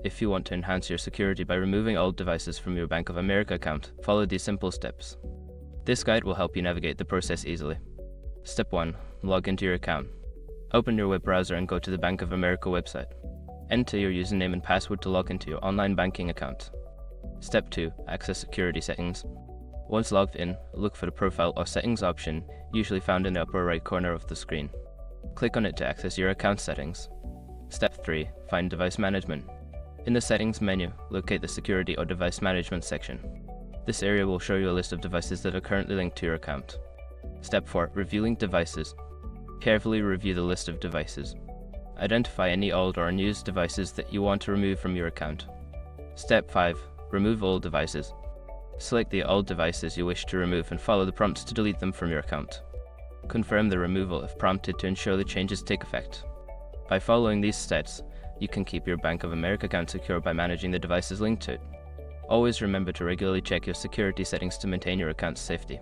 If you want to enhance your security by removing old devices from your Bank of America account, follow these simple steps. This guide will help you navigate the process easily. Step 1. Log into your account. Open your web browser and go to the Bank of America website. Enter your username and password to log into your online banking account. Step 2. Access security settings. Once logged in, look for the Profile or Settings option, usually found in the upper right corner of the screen. Click on it to access your account settings. Step 3. Find Device Management. In the Settings menu, locate the Security or Device Management section. This area will show you a list of devices that are currently linked to your account. Step 4. Reviewing devices. Carefully review the list of devices. Identify any old or unused devices that you want to remove from your account. Step 5. Remove all devices. Select the old devices you wish to remove and follow the prompts to delete them from your account. Confirm the removal if prompted to ensure the changes take effect. By following these steps, you can keep your Bank of America account secure by managing the devices linked to it. Always remember to regularly check your security settings to maintain your account's safety.